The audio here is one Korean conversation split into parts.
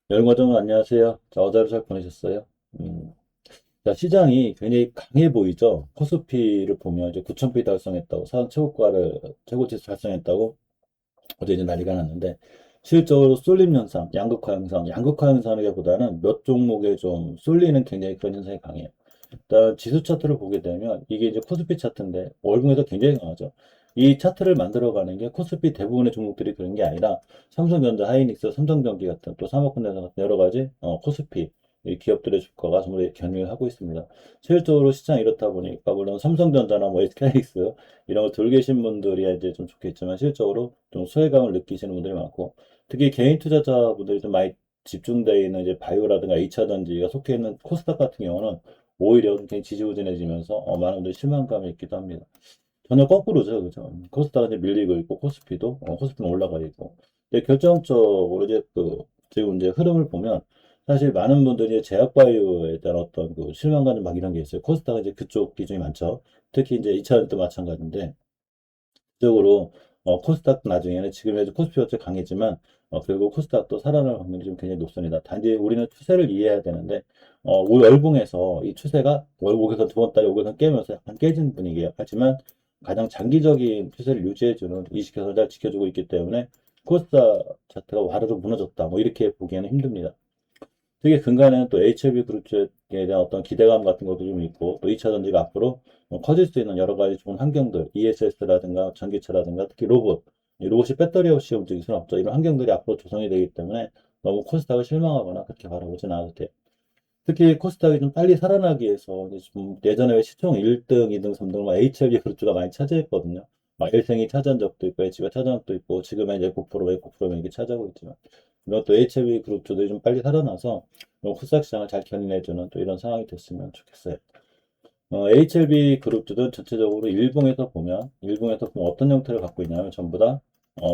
여러분 안녕하세요. 자, 어제도 잘 보내셨어요? 음, 자, 시장이 굉장히 강해 보이죠? 코스피를 보면 이제 9,000피 달성했다고, 사상 최고가를, 최고치 달성했다고 어제 이제 난리가 났는데, 실적으로 쏠림 현상, 양극화 현상이기보다는 몇 종목에 좀 쏠리는 굉장히 그런 현상이 강해요. 일단 지수 차트를 보게 되면 이게 이제 코스피 차트인데 월봉에서 굉장히 강하죠. 이 차트를 만들어가는 게 코스피 대부분의 종목들이 그런 게 아니라 삼성전자, 하이닉스, 삼성전기 같은 또 산업군대사 같은 여러 가지 코스피 이 기업들의 주가가 전부 견인을 하고 있습니다. 실질적으로 시장이 이렇다 보니까 물론 삼성전자나 뭐 SK하이닉스 이런 거 들고 계신 분들이 이제 좀 좋겠지만 실적으로 좀 소외감을 느끼시는 분들이 많고 특히 개인 투자자분들이 좀 많이 집중되어 있는 이제 바이오라든가 H차전지가 속해 있는 코스닥 같은 경우는 오히려 굉장히 지지부진해지면서 많은 분들이 실망감이 있기도 합니다. 전혀 거꾸로죠, 그죠? 코스닥은 이제 밀리고 있고 코스피도 코스피는 올라가 있고. 근데 결정적으로 이제 그 지금 이제 흐름을 보면 사실 많은 분들이 제약바이오에 대한 어떤 그 실망감 막 이런 게 있어요. 코스닥은 이제 그쪽 비중이 많죠. 특히 이제 2차전도 마찬가지인데 적으로 코스닥 나중에는 지금 해도 코스피가 좀 강했지만 결국 코스닥도 살아날 확률이 좀 굉장히 높습니다. 단지 우리는 추세를 이해해야 되는데 월봉에서 이 추세가 월봉에서 두 번 달에 오에서 깨면서 약간 깨진 분위기예요. 하지만 가장 장기적인 추세를 유지해주는 이식해서 잘 지켜주고 있기 때문에 코스닥 자체가 와르르 무너졌다. 뭐 이렇게 보기에는 힘듭니다. 특히 근간에는 또 HLB 그룹에 대한 어떤 기대감 같은 것도 좀 있고 또 2차 전지가 앞으로 커질 수 있는 여러 가지 좋은 환경들 ESS라든가 전기차라든가 특히 로봇 이 로봇이 배터리 없이 움직일 수는 없죠. 이런 환경들이 앞으로 조성이 되기 때문에 너무 코스닥을 실망하거나 그렇게 바라보진 않아도 돼요. 특히 코스닥이 좀 빨리 살아나기 위해서 이제 좀 예전에 왜 시총 1등, 2등, 3등을 막 HLB 그룹주가 많이 차지했거든요. 막 일생이 차지한 적도 있고, HB가 차지한 적도 있고, 지금은 이제 9%, 9%면 이게 차지하고 있지만, 이런 또 HLB 그룹주들이 좀 빨리 살아나서 코스닥 시장을 잘 견인해주는 또 이런 상황이 됐으면 좋겠어요. HLB 그룹주는 전체적으로 일봉에서 보면 어떤 형태를 갖고 있냐면 전부 다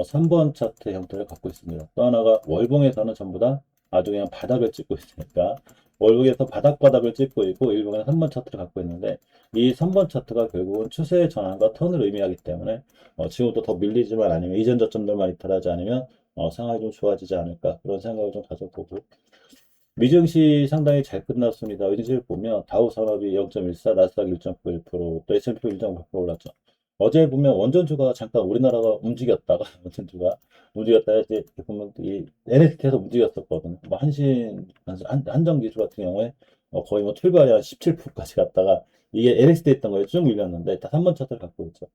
3번 차트 형태를 갖고 있습니다. 또 하나가 월봉에서는 전부 다 아주 그냥 바닥을 찍고 있으니까 월봉에서 바닥바닥을 찍고 있고 일봉에는 3번 차트를 갖고 있는데 이 3번 차트가 결국은 추세의 전환과 턴을 의미하기 때문에 지금부터 더 밀리지만 아니면 이전 저점들만 이탈하지 않으면 상황이 좀 좋아지지 않을까 그런 생각을 좀 가져보고 미증시 상당히 잘 끝났습니다. 의지를 보면 다우산업이 0.14, 나스닥 1.91%, 또 S&P 1.8% 올랐죠. 어제 보면 원전주가 잠깐 우리나라가 움직였다가 원전주가 움직였다가 이제 보면 이 NST에서 움직였었거든요. 뭐 한전기술 같은 경우에 거의 뭐 출발이 한 17%까지 갔다가 이게 NST에 있던 거에 쭉 밀렸는데 다 3번 차트를 갖고 있죠.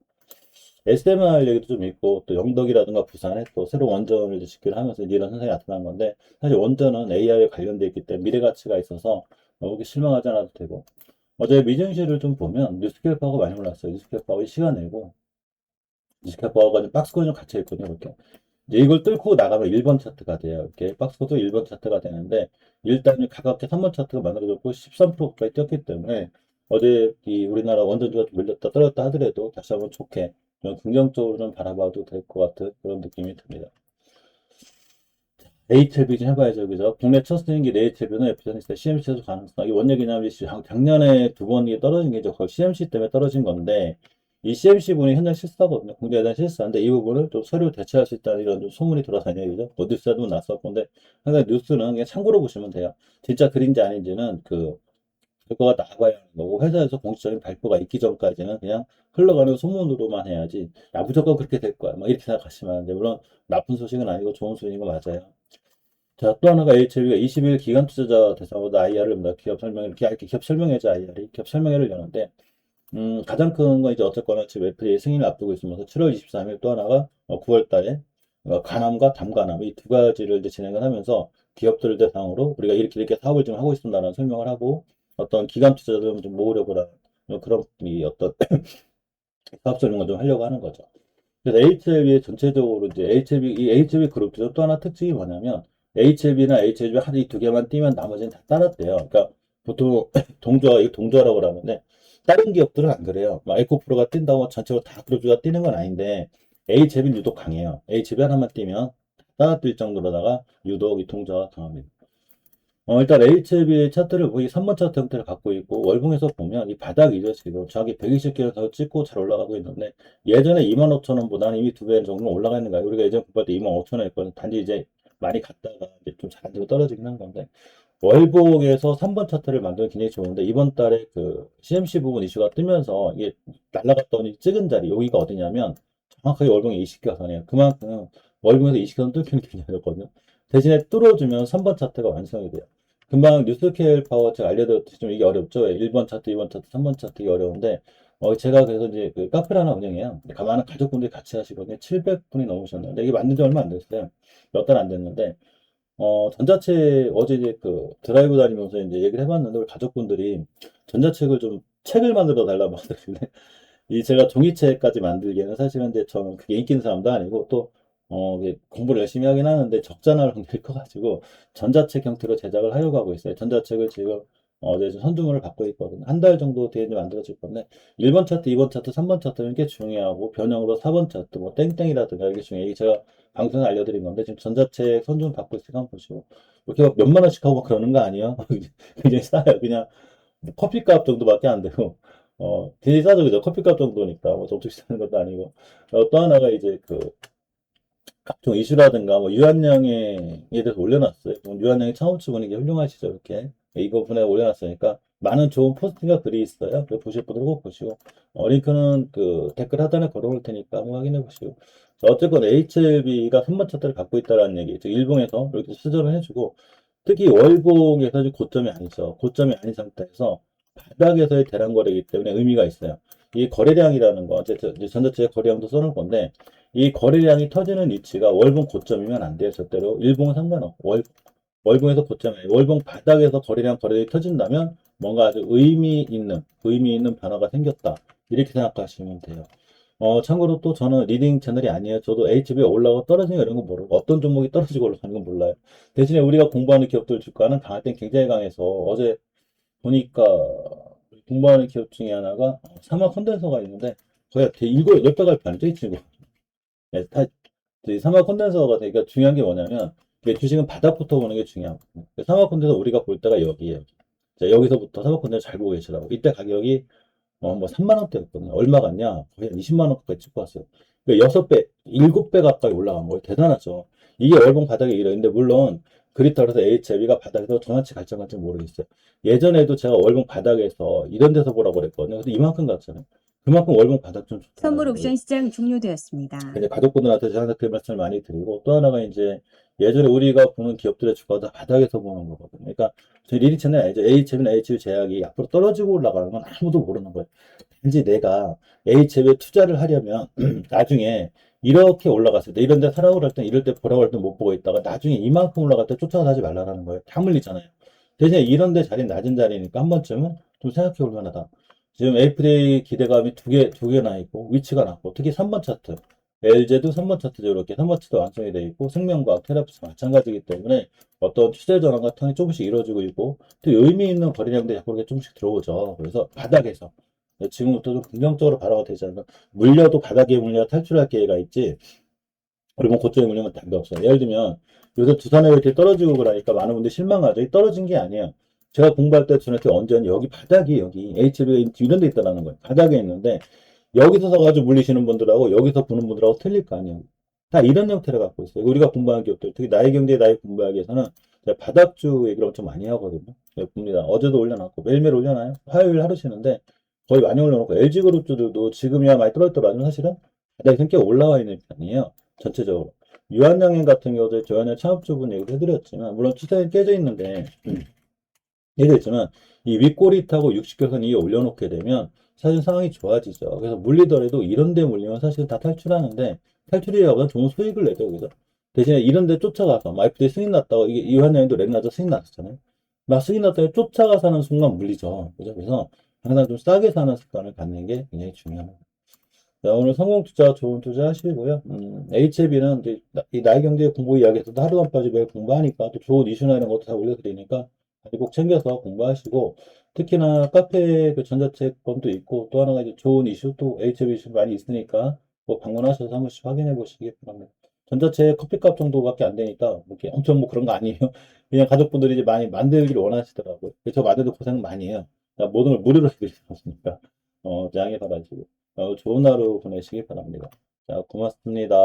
SMR 얘기도 좀 있고 또 영덕이라든가 부산에 또 새로 원전을 이제 짓기를 하면서 이제 이런 현상이 나타난 건데 사실 원전은 AI에 관련돼 있기 때문에 미래 가치가 있어서 너무 실망하지 않아도 되고 어제 미증시를 좀 보면 뉴스케이퍼가 많이 올랐어요. 뉴스케이퍼가 시간 내고 뉴스케이퍼가 좀 박스권이 좀 갇혀 있거든요. 이렇게 이제 이걸 뚫고 나가면 1번 차트가 돼요. 이렇게 박스권도 1번 차트가 되는데 일단 가깝게 3번 차트가 만들어졌고 13%까지 뛰었기 때문에 어제 이 우리나라 원전주가 좀 밀렸다 떨어졌다 하더라도 다시 한번 좋게 좀 긍정적으로 좀 바라봐도 될 것 같은 그런 느낌이 듭니다. HLB 좀 해봐야죠. 그죠? 국내 첫 승인기 HLB는 FTS에 CMC에서 가능성. 이게 뭔 얘기냐면 작년에 두 번이 떨어진 게 이제 거의 CMC 때문에 떨어진 건데 이 CMC 분이 현장 실사거든요. 공개에 대한 실사인데 이 부분을 좀 서류 대체할 수 있다는 이런 좀 소문이 돌아다녀요. 그죠? 뭐 뉴스에도 났었는데 항상 뉴스는 그냥 참고로 보시면 돼요. 진짜 글인지 아닌지는 그 결과가 나와야 하는 거고 회사에서 공식적인 발표가 있기 전까지는 그냥 흘러가는 소문으로만 해야지 야 무조건 그렇게 될 거야 막 이렇게 생각하시면 안 돼. 물론 나쁜 소식은 아니고 좋은 소식인 거 맞아요. 자, 또 하나가 HLB가 20일 기관 투자자 대상으로 IR을 엽니다. 기업 설명회, 기업 설명회자 IR이 기업 설명회를 여는데 가장 큰 건 이제 어쨌거나 지금 FDA 승인을 앞두고 있으면서 7월 23일 또 하나가 9월 달에 간암과 담간암 이 두 가지를 이제 진행을 하면서 기업들을 대상으로 우리가 이렇게 이렇게 사업을 좀 하고 있습니다라는 설명을 하고 어떤 기관 투자자들 좀 모으려고 하는 그런 이 어떤 사업 설명을 좀 하려고 하는 거죠. 그래서 HLB의 전체적으로 이제 이 HLB 그룹도 또 하나 특징이 뭐냐면 HLB나 HLB 한 이 두 개만 띄면 나머지는 다 따랐대요. 그러니까 보통 이거 동조라고 하는데 다른 기업들은 안 그래요. 막 에코프로가 뛴다고 전체로 다 그룹주가 뛰는 건 아닌데 HLB는 유독 강해요. HLB 하나만 뛰면 따라 뛸 정도로다가 유독 이 동조가 강합니다. 일단 HLB 차트를 거의 3번 차트 형태를 갖고 있고 월봉에서 보면 이 바닥이죠. 지금 정확히 120개에서 찍고 잘 올라가고 있는데 예전에 25,000원보다는 이미 두 배 정도 올라가 있는 거예요. 우리가 예전 공부할 때 25,000원 했거든. 단지 이제 많이 갔다가 이제 좀 잘 안 되고 떨어지긴 한 건데, 월봉에서 3번 차트를 만들면 굉장히 좋은데, 이번 달에 그 CMC 부분 이슈가 뜨면서 이게 날아갔더니 찍은 자리, 여기가 어디냐면 정확하게 월봉의 20개선이에요. 그만큼 월봉에서 20개선 뚫기는 굉장히 어렵거든요. 대신에 뚫어주면 3번 차트가 완성이 돼요. 금방 뉴스케일 파워 제가 알려드렸듯이 좀 이게 어렵죠. 1번 차트, 2번 차트, 3번 차트 이게 어려운데, 제가 그래서 이제 그 카페를 하나 운영해요. 많은 가족분들이 같이 하시거든요. 700분이 넘으셨는데, 이게 만든 지 얼마 안 됐어요. 몇 달 안 됐는데, 전자책, 어제 이제 그 드라이브 다니면서 이제 얘기를 해봤는데, 우리 가족분들이 전자책을 좀, 책을 만들어 달라고 하더라고요. 이 제가 종이책까지 만들기에는 사실은 이제 저는 그게 인기 있는 사람도 아니고 또, 이게 공부를 열심히 하긴 하는데 적자날 확률이 커가지고 전자책 형태로 제작을 하려고 하고 있어요. 전자책을 지금 어제 좀 선주문을 받고 있거든요. 한 달 정도 뒤에 이제 만들어질 건데, 1번 차트, 2번 차트, 3번 차트는 게 중요하고, 변형으로 4번 차트, 뭐 땡땡이라든가 이게 중요해요. 이게 제가 방송에 알려드린 건데, 지금 전자책 선주문 받고 있으니까 한번 보시고, 이렇게 막 몇만 원씩 하고 막 그러는 거 아니에요? 굉장히 싸요. 그냥 뭐 커피값 정도밖에 안 되고, 되게 싸죠, 그죠? 커피값 정도니까, 뭐, 엄청 비싼 것도 아니고. 또 하나가 이제 그, 각종 이슈라든가, 뭐, 유한양에 대해서 올려놨어요. 유한양의 창업주 분위기 훌륭하시죠, 이렇게. 이거 분에 올려놨으니까, 많은 좋은 포스팅과 글이 있어요. 그 보실 분들 꼭 보시고, 링크는 그 댓글 하단에 걸어올 테니까 한번 확인해 보시고. 자, 어쨌건 HLB가 3번 차트를 갖고 있다는 얘기, 즉, 일봉에서 이렇게 수절을 해주고, 특히 월봉에서 고점이 아니죠. 고점이 아닌 상태에서 바닥에서의 대량 거래이기 때문에 의미가 있어요. 이 거래량이라는 거, 이제 전자책의 거래량도 써놓을 건데, 이 거래량이 터지는 위치가 월봉 고점이면 안 돼요. 절대로. 일봉은 상관없고, 월봉에서 고점이 아니에요. 월봉 바닥에서 거래량이 터진다면 뭔가 아주 의미 있는 변화가 생겼다. 이렇게 생각하시면 돼요. 참고로 또 저는 리딩 채널이 아니에요. 저도 HB에 올라가고 떨어지는 거 이런 거 모르고 어떤 종목이 떨어지고 올라가는 건 몰라요. 대신에 우리가 공부하는 기업들 주가는 강할 땐 굉장히 강해서 어제 보니까 공부하는 기업 중에 하나가 사마 컨덴서가 있는데 거의 일곱 몇 배가 팔죠, 이 친구. 네, 이 사마 컨덴서가 되게 중요한 게 뭐냐면 이게 주식은 바닥부터 보는 게 중요하거든요. 사마 컨덴서 우리가 볼 때가 여기에요. 자, 여기서부터 사마 컨덴서 잘 보고 계시라고. 이때 가격이 뭐 3만 원대였거든요. 얼마 갔냐? 거의 한 20만 원까지 찍고 왔어요. 그러니까 6배, 7배 가까이 올라간 거예요. 대단하죠. 이게 월봉 바닥에 이래요. 근데 물론 그리 따라서 HLB가 바닥에서 정확히 갈지 모르겠어요. 예전에도 제가 월봉 바닥에서 이런 데서 보라고 그랬거든요. 근데 이만큼 갔잖아요. 그만큼 월봉 바닥 좀 선물 좋다는 거예요. 옵션 시장 종료되었습니다. 이제 가족분들한테 제가 그 말씀을 많이 드리고, 또 하나가 이제 예전에 우리가 보는 기업들의 주가도 다 바닥에서 보는 거거든요. 그러니까 저희 리딩 채널 알죠? HM이나 HB 제약이 앞으로 떨어지고 올라가는 건 아무도 모르는 거예요. 단지 내가 HM에 투자를 하려면 나중에 이렇게 올라갔을 때, 이런 데 사라고 할 때, 이럴 때 보라고 할 때 못 보고 있다가 나중에 이만큼 올라갈 때 쫓아가서 하지 말라는 거예요. 다 물리잖아요. 대신에 이런 데 자리 낮은 자리니까 한 번쯤은 좀 생각해 볼 만하다. 지금 에이프릴 기대감이 두 개나 있고, 위치가 낮고, 특히 3번 차트. LG도 3번 차트죠. 이렇게 3번 차트 완성이 되어 있고, 생명과학, 테라피스 마찬가지이기 때문에 어떤 추세 전환 같은 게 조금씩 이루어지고 있고, 또 의미 있는 거래량들이 자꾸 이렇게 조금씩 들어오죠. 그래서 바닥에서. 지금부터 좀 긍정적으로 바라가 되지 않나. 물려도 바닥에 물려 탈출할 기회가 있지, 그리고 뭐 고점에 물리면 답이 없어요. 예를 들면, 요새 두산에 이렇게 떨어지고 그러니까 많은 분들이 실망하죠. 이 떨어진 게 아니에요. 제가 공부할 때 두산한테 언제는 여기 바닥이 여기 HB가 이런 데 있다라는 거예요. 바닥에 있는데, 여기서 사가지고 물리시는 분들하고 여기서 보는 분들하고 틀릴 거 아니에요. 다 이런 형태를 갖고 있어요. 우리가 공부하는 기업들, 특히 나의 경제, 나의 공부하기 위해서는 제가 바닥주 얘기를 엄청 많이 하거든요. 네, 봅니다. 어제도 올려놨고, 매일매일 올려놔요. 화요일 하루 쉬는데, 거의 많이 올려놓고, LG그룹주들도 지금이야 많이 떨어졌더라도 사실은 바닥에 꽤 올라와 있는 편이에요. 전체적으로. 유한양행 같은 경우도 저희는 창업주분 얘기를 해드렸지만, 물론 추세는 깨져 있는데, 얘기했지만 이 윗꼬리 타고 60개선 위에 올려놓게 되면 사실 상황이 좋아지죠. 그래서 물리더라도 이런 데 물리면 사실 다 탈출하는데 탈출이라고는 좋은 수익을 내죠. 그죠? 대신에 이런 데 쫓아가서 마이프들이 승인 났다고 이게 이환영도 렉나저 승인 났었잖아요. 막 승인 났다고 쫓아가서 하는 순간 물리죠. 그죠? 그래서 항상 좀 싸게 사는 습관을 갖는 게 굉장히 중요합니다. 자, 오늘 성공 투자 좋은 투자 하시고요. HLB는 이제 이 나의 경제 공부 이야기에서도 하루 안 빠지고 매일 공부하니까 또 좋은 이슈나 이런 것도 다 올려드리니까 꼭 챙겨서 공부하시고 특히나 카페 그 전자책권도 있고 또 하나가 이제 좋은 이슈 또 HLB 이슈 많이 있으니까 뭐 방문하셔서 한 번씩 확인해 보시기 바랍니다. 전자책 커피값 정도밖에 안 되니까 뭐 이렇게 엄청 뭐 그런 거 아니에요. 그냥 가족분들이 이제 많이 만들기를 원하시더라고요. 저 만들도 고생 많이 해요. 모든 걸 무료로 해드리니까 양해 바라시고. 좋은 하루 보내시기 바랍니다. 자, 고맙습니다.